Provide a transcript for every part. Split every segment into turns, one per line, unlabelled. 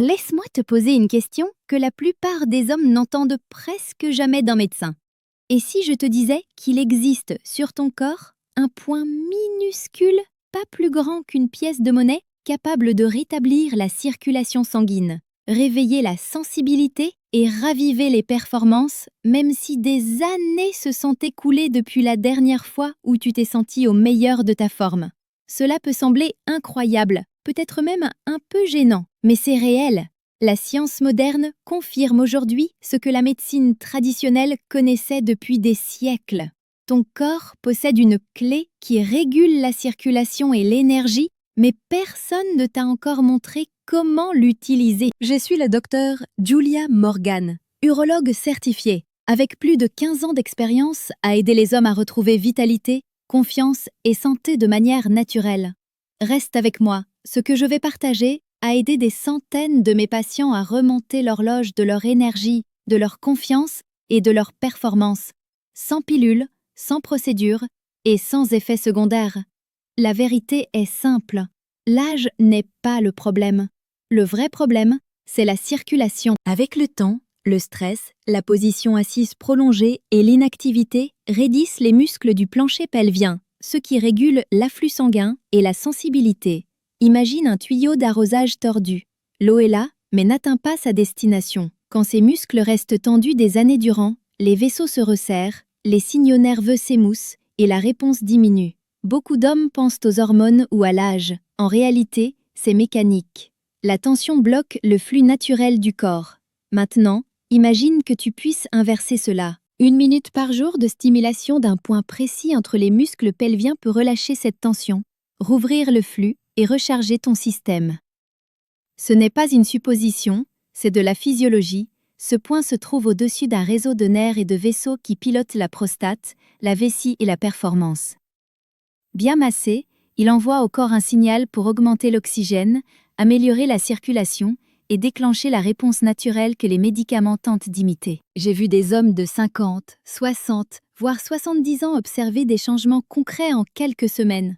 Laisse-moi te poser une question que la plupart des hommes n'entendent presque jamais d'un médecin. Et si je te disais qu'il existe sur ton corps un point minuscule, pas plus grand qu'une pièce de monnaie, capable de rétablir la circulation sanguine, réveiller la sensibilité et raviver les performances, même si des années se sont écoulées depuis la dernière fois où tu t'es senti au meilleur de ta forme. Cela peut sembler incroyable, peut-être même un peu gênant, mais c'est réel. La science moderne confirme aujourd'hui ce que la médecine traditionnelle connaissait depuis des siècles. Ton corps possède une clé qui régule la circulation et l'énergie, mais personne ne t'a encore montré comment l'utiliser. Je suis la docteure Julia Morgan, urologue certifiée, avec plus de 15 ans d'expérience à aider les hommes à retrouver vitalité, confiance et santé de manière naturelle. Reste avec moi, ce que je vais partager a aidé des centaines de mes patients à remonter l'horloge de leur énergie, de leur confiance et de leur performance, sans pilule, sans procédure et sans effet secondaire. La vérité est simple, l'âge n'est pas le problème. Le vrai problème, c'est la circulation. Avec le temps, le stress, la position assise prolongée et l'inactivité raidissent les muscles du plancher pelvien, ce qui régule l'afflux sanguin et la sensibilité. Imagine un tuyau d'arrosage tordu. L'eau est là, mais n'atteint pas sa destination. Quand ces muscles restent tendus des années durant, les vaisseaux se resserrent, les signaux nerveux s'émoussent et la réponse diminue. Beaucoup d'hommes pensent aux hormones ou à l'âge. En réalité, c'est mécanique. La tension bloque le flux naturel du corps. Maintenant, imagine que tu puisses inverser cela. 1 minute par jour de stimulation d'un point précis entre les muscles pelviens peut relâcher cette tension, rouvrir le flux et recharger ton système. Ce n'est pas une supposition, c'est de la physiologie. Ce point se trouve au-dessus d'un réseau de nerfs et de vaisseaux qui pilotent la prostate, la vessie et la performance. Bien massé, il envoie au corps un signal pour augmenter l'oxygène, améliorer la circulation et déclencher la réponse naturelle que les médicaments tentent d'imiter. J'ai vu des hommes de 50, 60, voire 70 ans observer des changements concrets en quelques semaines.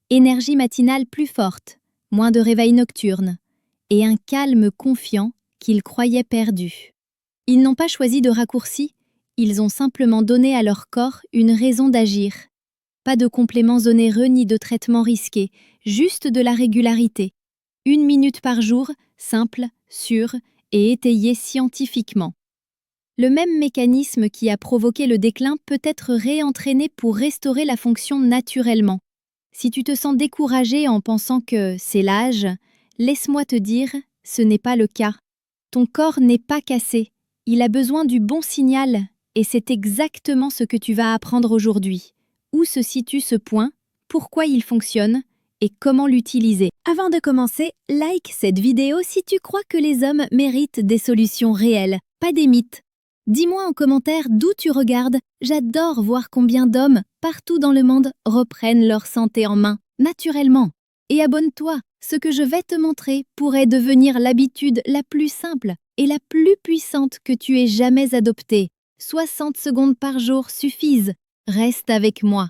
Énergie matinale plus forte, moins de réveils nocturnes, et un calme confiant qu'ils croyaient perdu. Ils n'ont pas choisi de raccourci, ils ont simplement donné à leur corps une raison d'agir. Pas de compléments onéreux ni de traitements risqués, juste de la régularité. 1 minute par jour, simple, sûr et étayé scientifiquement. Le même mécanisme qui a provoqué le déclin peut être réentraîné pour restaurer la fonction naturellement. Si tu te sens découragé en pensant que c'est l'âge, laisse-moi te dire, ce n'est pas le cas. Ton corps n'est pas cassé, il a besoin du bon signal et c'est exactement ce que tu vas apprendre aujourd'hui. Où se situe ce point, pourquoi il fonctionne et comment l'utiliser. Avant de commencer, like cette vidéo si tu crois que les hommes méritent des solutions réelles, pas des mythes. Dis-moi en commentaire d'où tu regardes, j'adore voir combien d'hommes, partout dans le monde, reprennent leur santé en main, naturellement. Et abonne-toi, ce que je vais te montrer pourrait devenir l'habitude la plus simple et la plus puissante que tu aies jamais adoptée. 60 secondes par jour suffisent, reste avec moi.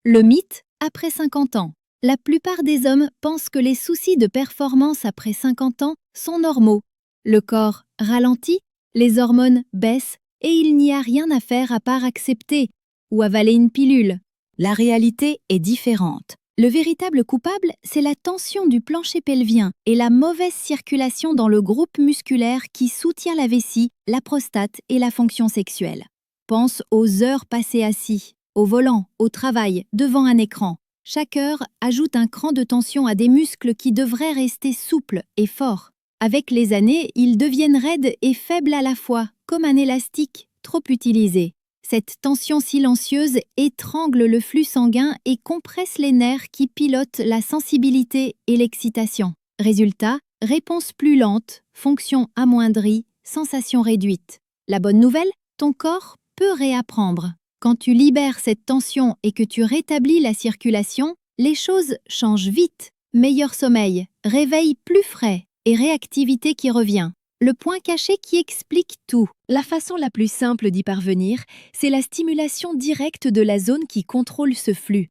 Le mythe, après 50 ans. La plupart des hommes pensent que les soucis de performance après 50 ans sont normaux. Le corps ralentit, les hormones baissent et il n'y a rien à faire à part accepter ou avaler une pilule. La réalité est différente. Le véritable coupable, c'est la tension du plancher pelvien et la mauvaise circulation dans le groupe musculaire qui soutient la vessie, la prostate et la fonction sexuelle. Pense aux heures passées assis, au volant, au travail, devant un écran. Chaque heure ajoute un cran de tension à des muscles qui devraient rester souples et forts. Avec les années, ils deviennent raides et faibles à la fois, comme un élastique trop utilisé. Cette tension silencieuse étrangle le flux sanguin et compresse les nerfs qui pilotent la sensibilité et l'excitation. Résultat, réponse plus lente, fonction amoindrie, sensation réduite. La bonne nouvelle, ton corps peut réapprendre. Quand tu libères cette tension et que tu rétablis la circulation, les choses changent vite. Meilleur sommeil, réveil plus frais et réactivité qui revient. Le point caché qui explique tout. La façon la plus simple d'y parvenir, c'est la stimulation directe de la zone qui contrôle ce flux.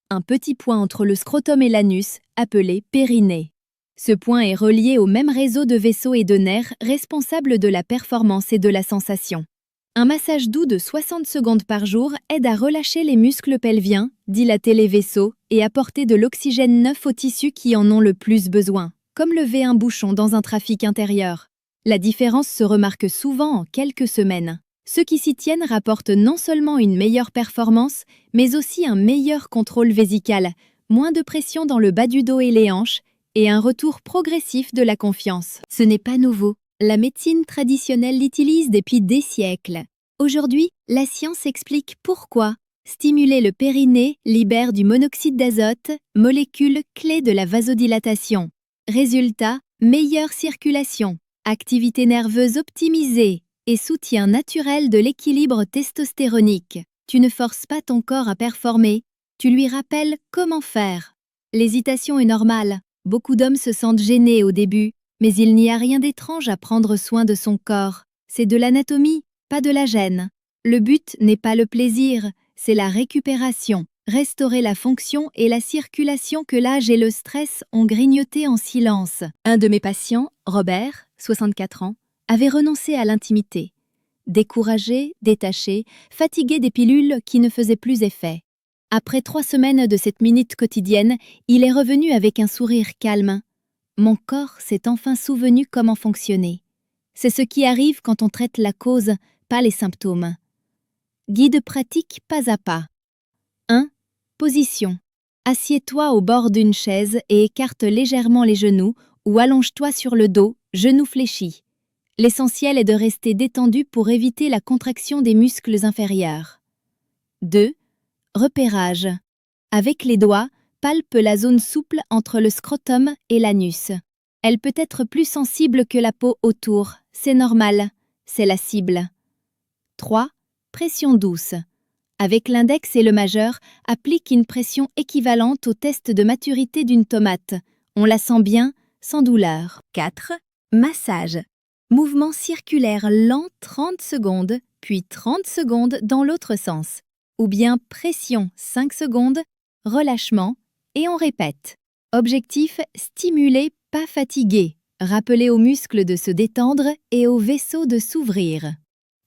Un petit point entre le scrotum et l'anus, appelé périnée. Ce point est relié au même réseau de vaisseaux et de nerfs responsables de la performance et de la sensation. Un massage doux de 60 secondes par jour aide à relâcher les muscles pelviens, dilater les vaisseaux et apporter de l'oxygène neuf aux tissus qui en ont le plus besoin, comme lever un bouchon dans un trafic intérieur. La différence se remarque souvent en quelques semaines. Ceux qui s'y tiennent rapportent non seulement une meilleure performance, mais aussi un meilleur contrôle vésical, moins de pression dans le bas du dos et les hanches, et un retour progressif de la confiance. Ce n'est pas nouveau. La médecine traditionnelle l'utilise depuis des siècles. Aujourd'hui, la science explique pourquoi. Stimuler le périnée libère du monoxyde d'azote, molécule clé de la vasodilatation. Résultat, meilleure circulation, activité nerveuse optimisée et soutien naturel de l'équilibre testostéronique. Tu ne forces pas ton corps à performer, tu lui rappelles comment faire. L'hésitation est normale. Beaucoup d'hommes se sentent gênés au début, mais il n'y a rien d'étrange à prendre soin de son corps. C'est de l'anatomie, pas de la gêne. Le but n'est pas le plaisir, c'est la récupération. Restaurer la fonction et la circulation que l'âge et le stress ont grignoté en silence. Un de mes patients, Robert, 64 ans, avait renoncé à l'intimité. Découragé, détaché, fatigué des pilules qui ne faisaient plus effet. Après 3 semaines de cette minute quotidienne, il est revenu avec un sourire calme. Mon corps s'est enfin souvenu comment fonctionner. C'est ce qui arrive quand on traite la cause, pas les symptômes. Guide pratique pas à pas. 1. Position. Assieds-toi au bord d'une chaise et écarte légèrement les genoux ou allonge-toi sur le dos, genoux fléchis. L'essentiel est de rester détendu pour éviter la contraction des muscles inférieurs. 2. Repérage. Avec les doigts, palpe la zone souple entre le scrotum et l'anus. Elle peut être plus sensible que la peau autour, c'est normal, c'est la cible. 3. Pression douce. Avec l'index et le majeur, applique une pression équivalente au test de maturité d'une tomate. On la sent bien, sans douleur. 4. Massage. Mouvement circulaire lent 30 secondes, puis 30 secondes dans l'autre sens. Ou bien pression 5 secondes, relâchement, et on répète. Objectif, stimuler, pas fatiguer. Rappeler aux muscles de se détendre et aux vaisseaux de s'ouvrir.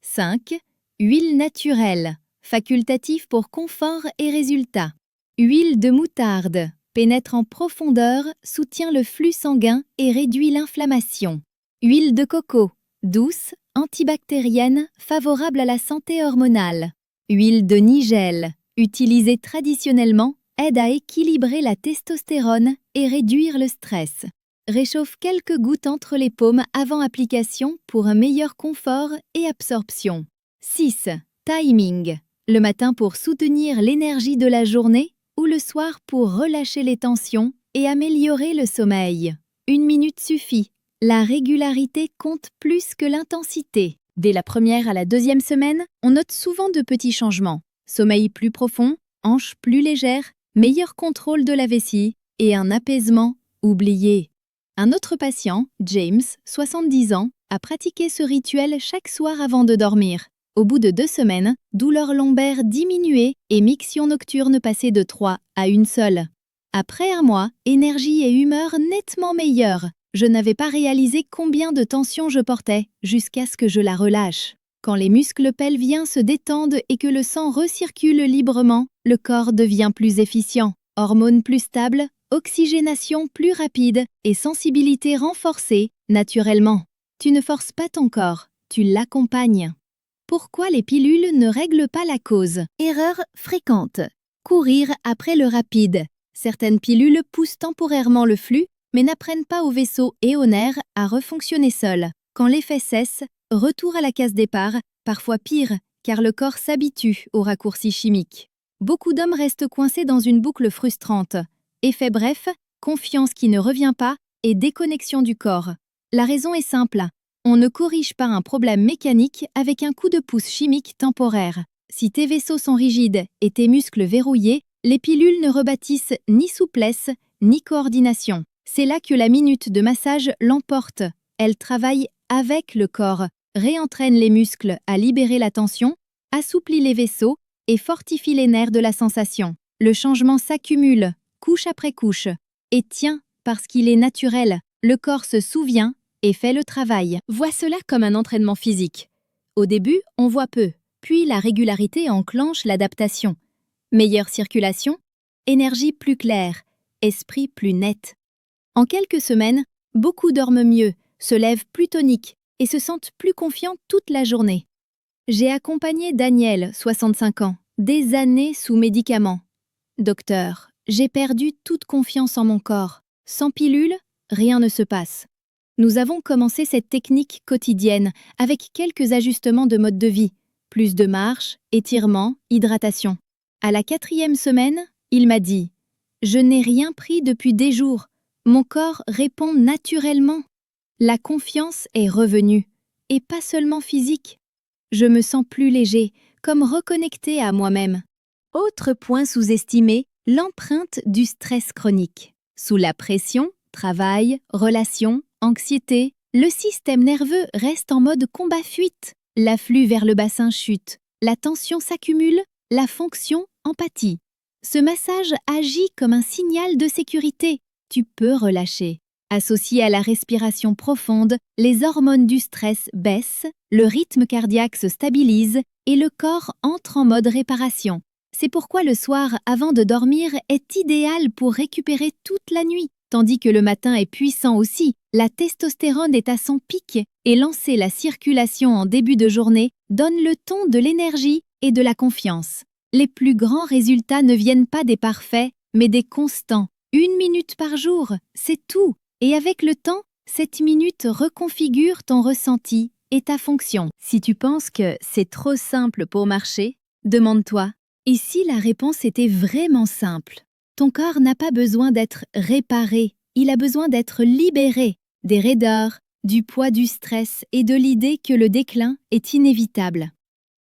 5. Huile naturelle. Facultatif pour confort et résultat. Huile de moutarde. Pénètre en profondeur, soutient le flux sanguin et réduit l'inflammation. Huile de coco. Douce, antibactérienne, favorable à la santé hormonale. Huile de nigelle. Utilisée traditionnellement, aide à équilibrer la testostérone et réduire le stress. Réchauffe quelques gouttes entre les paumes avant application pour un meilleur confort et absorption. 6. Timing. Le matin pour soutenir l'énergie de la journée ou le soir pour relâcher les tensions et améliorer le sommeil. 1 minute suffit. La régularité compte plus que l'intensité. Dès la première à la 2e semaine, on note souvent de petits changements. Sommeil plus profond, hanches plus légères, meilleur contrôle de la vessie et un apaisement oublié. Un autre patient, James, 70 ans, a pratiqué ce rituel chaque soir avant de dormir. Au bout de 2 semaines, douleur lombaire diminuée et miction nocturne passée de 3 à 1 seule. Après 1 mois, énergie et humeur nettement meilleures. Je n'avais pas réalisé combien de tension je portais jusqu'à ce que je la relâche. Quand les muscles pelviens se détendent et que le sang recircule librement, le corps devient plus efficient. Hormones plus stables, oxygénation plus rapide et sensibilité renforcée naturellement. Tu ne forces pas ton corps, tu l'accompagnes. Pourquoi les pilules ne règlent pas la cause? Erreur fréquente. Courir après le rapide. Certaines pilules poussent temporairement le flux, mais n'apprennent pas aux vaisseaux et aux nerfs à refonctionner seuls. Quand l'effet cesse, retour à la case départ, parfois pire, car le corps s'habitue aux raccourcis chimiques. Beaucoup d'hommes restent coincés dans une boucle frustrante. Effet bref, confiance qui ne revient pas et déconnexion du corps. La raison est simple. On ne corrige pas un problème mécanique avec un coup de pouce chimique temporaire. Si tes vaisseaux sont rigides et tes muscles verrouillés, les pilules ne rebâtissent ni souplesse, ni coordination. C'est là que la minute de massage l'emporte. Elle travaille avec le corps, réentraîne les muscles à libérer la tension, assouplit les vaisseaux et fortifie les nerfs de la sensation. Le changement s'accumule, couche après couche. Et tiens, parce qu'il est naturel. Le corps se souvient et fait le travail. Vois cela comme un entraînement physique. Au début, on voit peu, puis la régularité enclenche l'adaptation. Meilleure circulation, énergie plus claire, esprit plus net. En quelques semaines, beaucoup dorment mieux, se lèvent plus toniques et se sentent plus confiants toute la journée. J'ai accompagné Daniel, 65 ans, des années sous médicaments. Docteur, j'ai perdu toute confiance en mon corps. Sans pilule, rien ne se passe. Nous avons commencé cette technique quotidienne avec quelques ajustements de mode de vie, plus de marche, étirement, hydratation. À la 4e semaine, il m'a dit « Je n'ai rien pris depuis des jours. Mon corps répond naturellement. La confiance est revenue, et pas seulement physique. Je me sens plus léger, comme reconnecté à moi-même. » Autre point sous-estimé, l'empreinte du stress chronique. Sous la pression, travail, relations, anxiété, le système nerveux reste en mode combat-fuite. L'afflux vers le bassin chute, la tension s'accumule, la fonction empathie. Ce massage agit comme un signal de sécurité. Tu peux relâcher. Associé à la respiration profonde, les hormones du stress baissent, le rythme cardiaque se stabilise et le corps entre en mode réparation. C'est pourquoi le soir, avant de dormir, est idéal pour récupérer toute la nuit. Tandis que le matin est puissant aussi, la testostérone est à son pic et lancer la circulation en début de journée donne le ton de l'énergie et de la confiance. Les plus grands résultats ne viennent pas des parfaits, mais des constants. 1 minute par jour, c'est tout. Et avec le temps, cette minute reconfigure ton ressenti et ta fonction. Si tu penses que c'est trop simple pour marcher, demande-toi, et si la réponse était vraiment simple? Ton corps n'a pas besoin d'être réparé, il a besoin d'être libéré des raideurs, du poids du stress et de l'idée que le déclin est inévitable.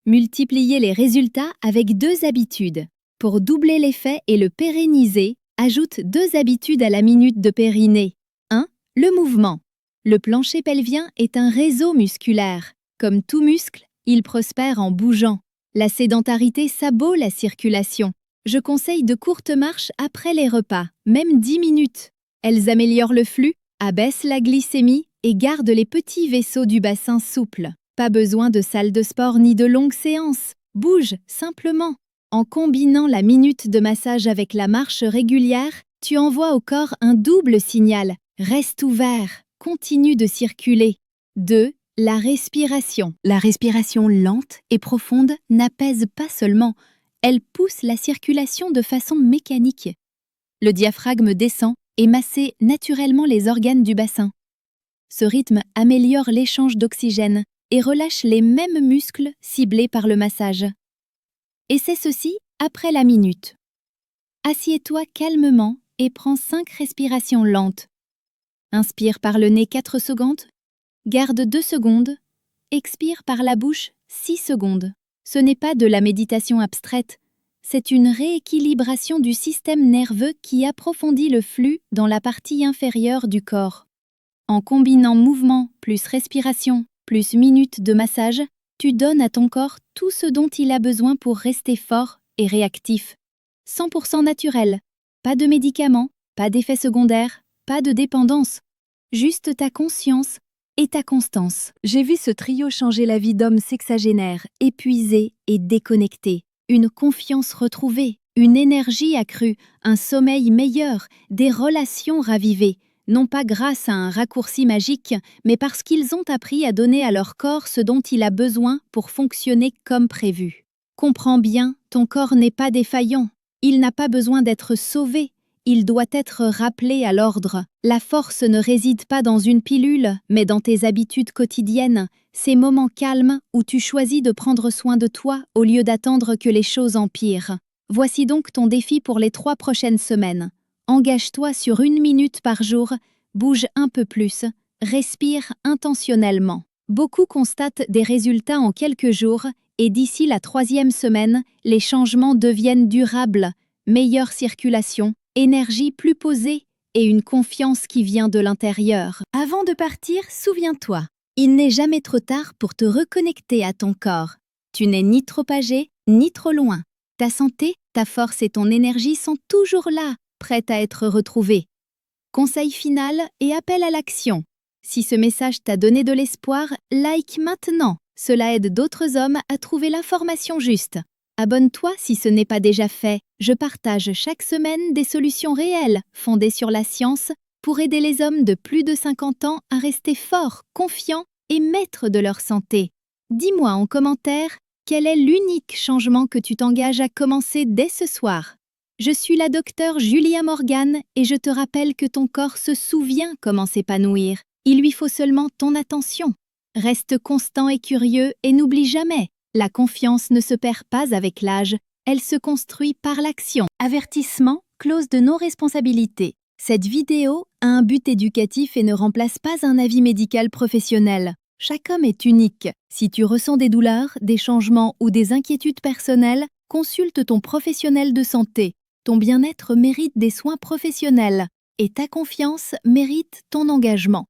Multipliez les résultats avec 2 habitudes. Pour doubler l'effet et le pérenniser, ajoute 2 habitudes à la minute de périnée. 1. Le mouvement. Le plancher pelvien est un réseau musculaire. Comme tout muscle, il prospère en bougeant. La sédentarité sabote la circulation. Je conseille de courtes marches après les repas, même 10 minutes. Elles améliorent le flux, abaissent la glycémie et gardent les petits vaisseaux du bassin souples. Pas besoin de salle de sport ni de longues séances. Bouge simplement. En combinant la minute de massage avec la marche régulière, tu envoies au corps un double signal. Reste ouvert, continue de circuler. 2. La respiration. La respiration lente et profonde n'apaise pas seulement, elle pousse la circulation de façon mécanique. Le diaphragme descend et masse naturellement les organes du bassin. Ce rythme améliore l'échange d'oxygène et relâche les mêmes muscles ciblés par le massage. Et c'est ceci après la minute. Assieds-toi calmement et prends 5 respirations lentes. Inspire par le nez 4 secondes, garde 2 secondes, expire par la bouche 6 secondes. Ce n'est pas de la méditation abstraite, c'est une rééquilibration du système nerveux qui approfondit le flux dans la partie inférieure du corps. En combinant mouvement plus respiration plus minutes de massage, tu donnes à ton corps tout ce dont il a besoin pour rester fort et réactif. 100% naturel, pas de médicaments, pas d'effets secondaires, pas de dépendance, juste ta conscience et ta constance. J'ai vu ce trio changer la vie d'hommes sexagénaires, épuisés et déconnectés. Une confiance retrouvée, une énergie accrue, un sommeil meilleur, des relations ravivées. Non pas grâce à un raccourci magique, mais parce qu'ils ont appris à donner à leur corps ce dont il a besoin pour fonctionner comme prévu. Comprends bien, ton corps n'est pas défaillant. Il n'a pas besoin d'être sauvé. Il doit être rappelé à l'ordre. La force ne réside pas dans une pilule, mais dans tes habitudes quotidiennes, ces moments calmes où tu choisis de prendre soin de toi au lieu d'attendre que les choses empirent. Voici donc ton défi pour les 3 prochaines semaines. Engage-toi sur 1 minute par jour, bouge un peu plus, respire intentionnellement. Beaucoup constatent des résultats en quelques jours et d'ici la 3e semaine, les changements deviennent durables. Meilleure circulation, énergie plus posée et une confiance qui vient de l'intérieur. Avant de partir, souviens-toi, il n'est jamais trop tard pour te reconnecter à ton corps. Tu n'es ni trop âgé, ni trop loin. Ta santé, ta force et ton énergie sont toujours là, prêtes à être retrouvées. Conseil final et appel à l'action. Si ce message t'a donné de l'espoir, like maintenant. Cela aide d'autres hommes à trouver l'information juste. Abonne-toi si ce n'est pas déjà fait. Je partage chaque semaine des solutions réelles, fondées sur la science, pour aider les hommes de plus de 50 ans à rester forts, confiants et maîtres de leur santé. Dis-moi en commentaire quel est l'unique changement que tu t'engages à commencer dès ce soir. Je suis la docteure Julia Morgan et je te rappelle que ton corps se souvient comment s'épanouir. Il lui faut seulement ton attention. Reste constant et curieux et n'oublie jamais, la confiance ne se perd pas avec l'âge, elle se construit par l'action. Avertissement, clause de non-responsabilité. Cette vidéo a un but éducatif et ne remplace pas un avis médical professionnel. Chaque homme est unique. Si tu ressens des douleurs, des changements ou des inquiétudes personnelles, consulte ton professionnel de santé. Ton bien-être mérite des soins professionnels et ta confiance mérite ton engagement.